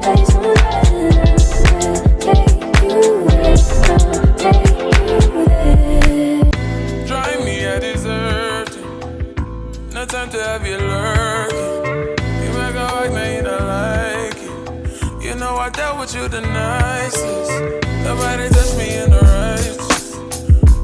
place on earth. Take you there, I'll take you there. Drive me a dessert. No time to have you lurking. You make a like, man, you don't like it. You know I dealt with you the nicest. Nobody touched me in the righteous.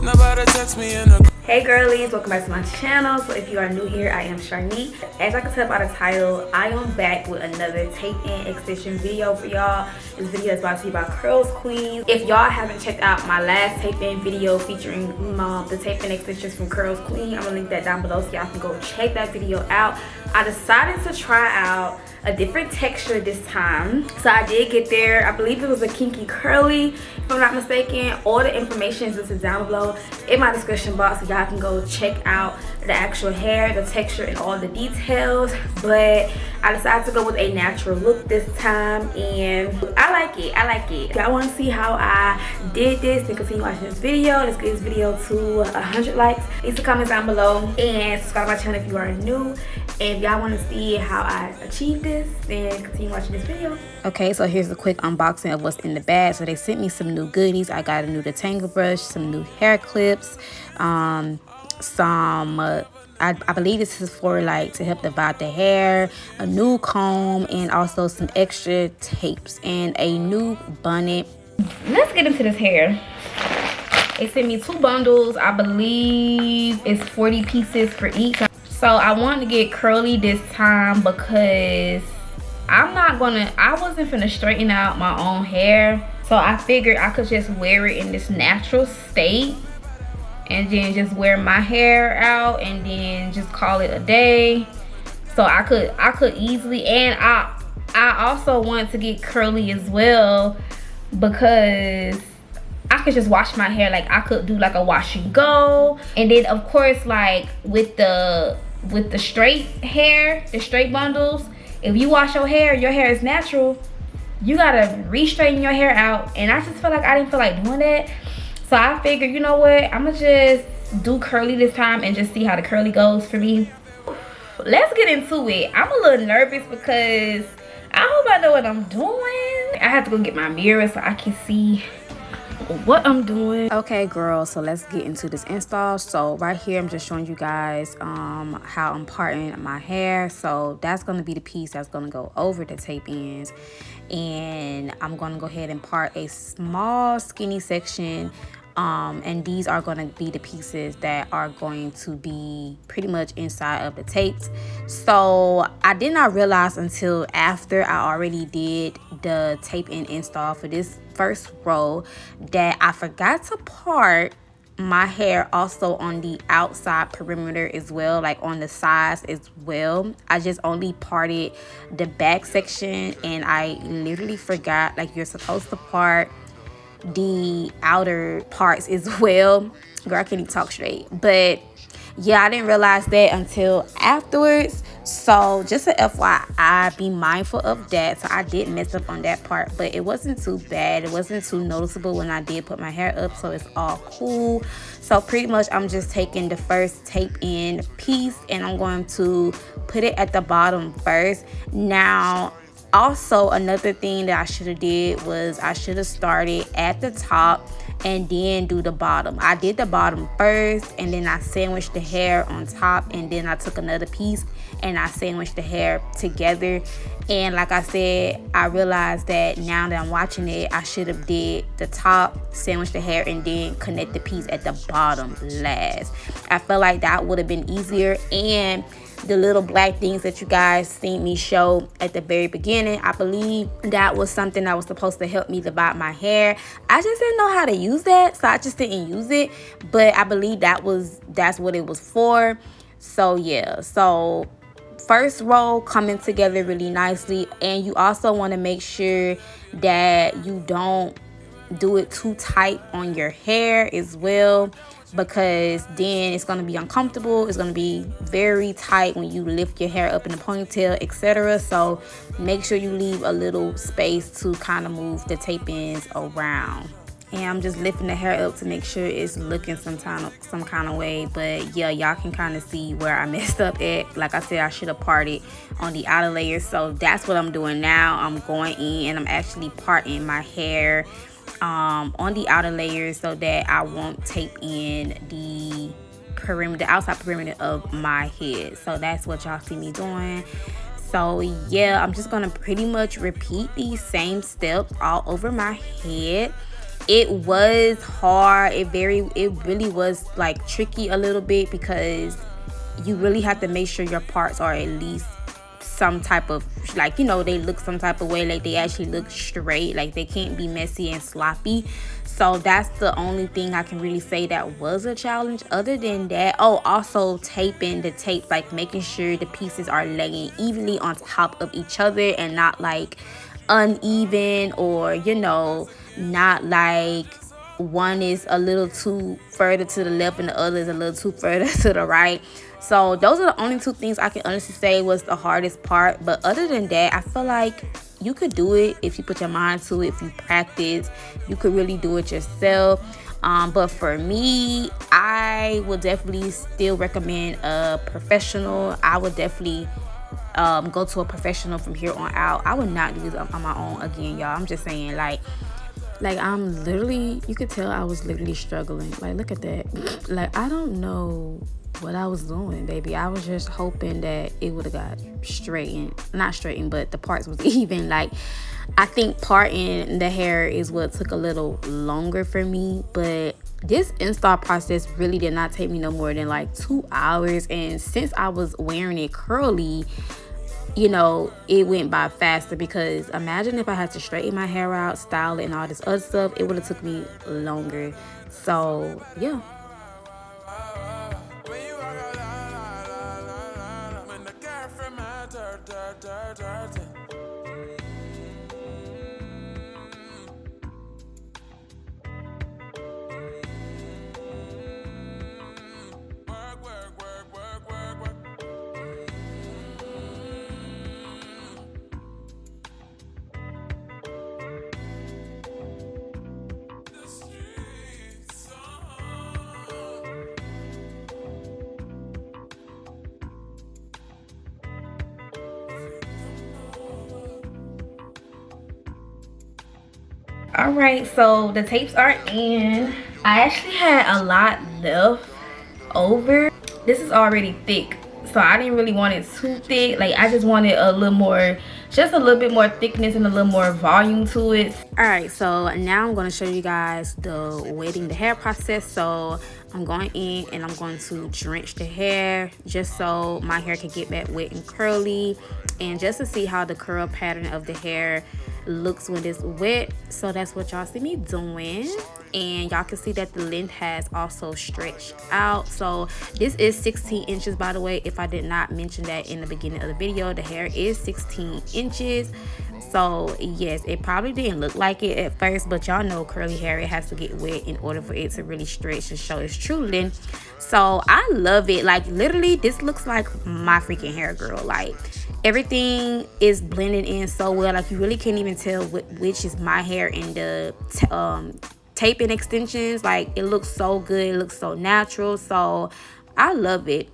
Nobody touched me in the... Hey girlies, welcome back to my channel. So if you are new here, I am Sharnee. As I can tell by the title, I am back with another tape-in extension video for y'all. This video is about to be about Curls Queen. If y'all haven't checked out my last tape-in video featuring the tape-in extensions from Curls Queen, I'm gonna link that down below so y'all can go check that video out. I decided to try out a different texture this time, so I did get there. I believe it was a kinky curly, if I'm not mistaken. All the information is listed down below in my description box, so y'all can go check out the actual hair, the texture, and all the details. But I decided to go with a natural look this time, and I like it. If y'all want to see how I did this, then continue watching this video. Let's get this video to 100 likes. Leave the comments down below and subscribe to my channel if you are new. And if y'all want to see how I achieved this, then continue watching this video. Okay, so here's a quick unboxing of what's in the bag. So they sent me some new goodies. I got a new detangle brush, some new hair clips, I believe this is for like to help divide the hair, a new comb, and also some extra tapes and a new bonnet. Let's get into this hair. They sent me 2 bundles. I believe it's 40 pieces for each. So I wanted to get curly this time because I wasn't finna straighten out my own hair. So I figured I could just wear it in this natural state and then just wear my hair out and then just call it a day. So I could easily, and I also want to get curly as well because I could just wash my hair. Like I could do like a wash and go, and then of course like with the straight hair, the straight bundles, if you wash your hair is natural, you gotta re-straighten your hair out, and I just feel like I didn't feel like doing that. So I figured, you know what, I'm gonna just do curly this time and just see how the curly goes for me. Let's get into it. I'm a little nervous because I hope I know what I'm doing. I have to go get my mirror so I can see what I'm doing. Okay girl, so let's get into this install. So right here I'm just showing you guys how I'm parting my hair. So that's going to be the piece that's going to go over the tape ends, and I'm going to go ahead and part a small skinny section, and these are going to be the pieces that are going to be pretty much inside of the tapes. So I did not realize until after I already did the tape in install for this first row that I forgot to part my hair also on the outside perimeter as well, like on the sides as well. I just only parted the back section, and I literally forgot, like, you're supposed to part the outer parts as well. Girl, I can't even talk straight. But yeah, I didn't realize that until afterwards. So just an FYI, be mindful of that. So I did mess up on that part, but it wasn't too bad. It wasn't too noticeable when I did put my hair up, so it's all cool. So pretty much I'm just taking the first tape in piece and I'm going to put it at the bottom first. Now also another thing that I should have did was I should have started at the top and then do the bottom. I did the bottom first, and then I sandwiched the hair on top, and then I took another piece and I sandwiched the hair together. And like I said, I realized that now that I'm watching it, I should have did the top, sandwich the hair, and then connect the piece at the bottom last. I felt like that would have been easier. And the little black things that you guys seen me show at the very beginning, I believe that was something that was supposed to help me divide my hair. I just didn't know how to use that, so I just didn't use it. But I believe that's what it was for. So yeah, so first row coming together really nicely. And you also want to make sure that you don't do it too tight on your hair as well, because then it's going to be uncomfortable. It's going to be very tight when you lift your hair up in a ponytail, etc. So make sure you leave a little space to kind of move the tape ends around. and I'm just lifting the hair up to make sure it's looking some kind of way. But yeah, y'all can kind of see where I messed up at. Like I said, I should have parted on the outer layers, so that's what I'm doing now. I'm going in and I'm actually parting my hair on the outer layers so that I won't tape in the perimeter, the outside perimeter of my head. So that's what y'all see me doing. So yeah, I'm just gonna pretty much repeat these same steps all over my head. It was hard. It really was like tricky a little bit, because you really have to make sure your parts are at least some type of, like, you know, they look some type of way, like they actually look straight, like they can't be messy and sloppy. So that's the only thing I can really say that was a challenge. Other than that, oh, also taping the tape, like making sure the pieces are laying evenly on top of each other and not like uneven, or, you know, not like one is a little too further to the left and the other is a little too further to the right. So those are the only two things I can honestly say was the hardest part. But other than that, I feel like you could do it if you put your mind to it. If you practice, you could really do it yourself. But for me, I would definitely still recommend a professional. I would definitely go to a professional from here on out. I would not do this on my own again, y'all. I'm just saying, like I'm literally, you could tell I was literally struggling. Like, look at that. Like, I don't know what I was doing, baby. I was just hoping that it would have got straightened. Not straightened, but the parts was even. Like, I think parting the hair is what took a little longer for me. But this install process really did not take me no more than like 2 hours. And since I was wearing it curly, you know, it went by faster, because imagine if I had to straighten my hair out, style it, and all this other stuff, it would have took me longer. So yeah. All right, so the tapes are in. I actually had a lot left over. This is already thick, so I didn't really want it too thick. Like, I just wanted a little more, just a little bit more thickness and a little more volume to it. All right, so now I'm going to show you guys the wetting the hair process. So I'm going in and I'm going to drench the hair just so my hair can get back wet and curly, and just to see how the curl pattern of the hair looks when it's wet. So that's what y'all see me doing, and y'all can see that the length has also stretched out. So this is 16 inches, by the way, if I did not mention that in the beginning of the video. The hair is 16 inches. So yes, it probably didn't look like it at first, but y'all know curly hair, it has to get wet in order for it to really stretch and show its true length. So I love it. Like, literally, this looks like my freaking hair, girl. Like, everything is blending in so well. Like, you really can't even tell which is my hair and the taping extensions. Like, it looks so good. It looks so natural. So I love it.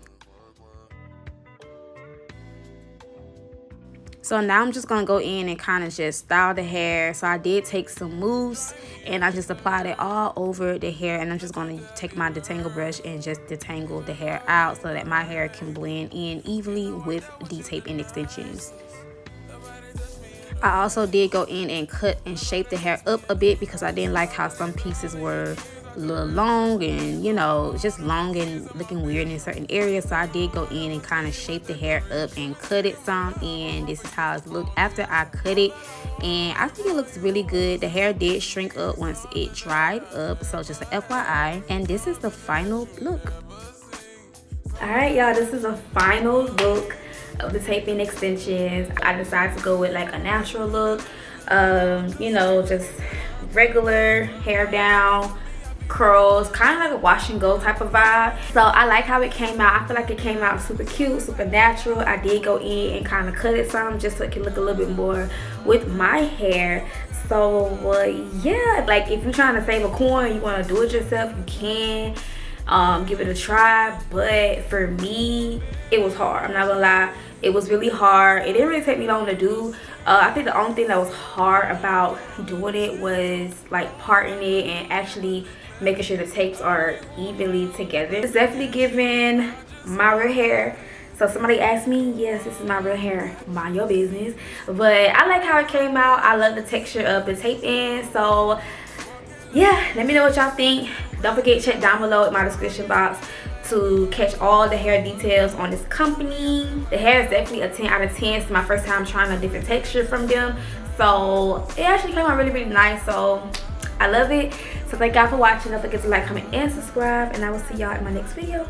So now I'm just going to go in and kind of just style the hair. So I did take some mousse and I just applied it all over the hair. And I'm just going to take my detangle brush and just detangle the hair out so that my hair can blend in evenly with the taping extensions. I also did go in and cut and shape the hair up a bit, because I didn't like how some pieces were a little long and, you know, just long and looking weird in certain areas. So I did go in and kind of shape the hair up and cut it some, and this is how it looked after I cut it, and I think it looks really good. The hair did shrink up once it dried up, so just an FYI. And this is the final look. All right, y'all, this is a final look of the taping extensions. I decided to go with like a natural look, you know, just regular hair down, curls, kind of like a wash and go type of vibe. So I like how it came out. I feel like it came out super cute, super natural. I did go in and kind of cut it some just so it can look a little bit more with my hair. So yeah, like if you're trying to save a coin, you want to do it yourself, you can. Give it a try, but for me it was hard. I'm not gonna lie, it was really hard. It didn't really take me long to do. I think the only thing that was hard about doing it was like parting it and actually making sure the tapes are evenly together. It's definitely giving my real hair. So somebody asked me, yes, this is my real hair, mind your business. But I like how it came out. I love the texture of the tape end. So yeah, let me know what y'all think. Don't forget to check down below in my description box to catch all the hair details on this company. The hair is definitely a 10 out of 10. It's my first time trying a different texture from them, so it actually came out really nice. So I love it. So thank y'all for watching. Don't forget to like, comment, and subscribe, and I will see y'all in my next video.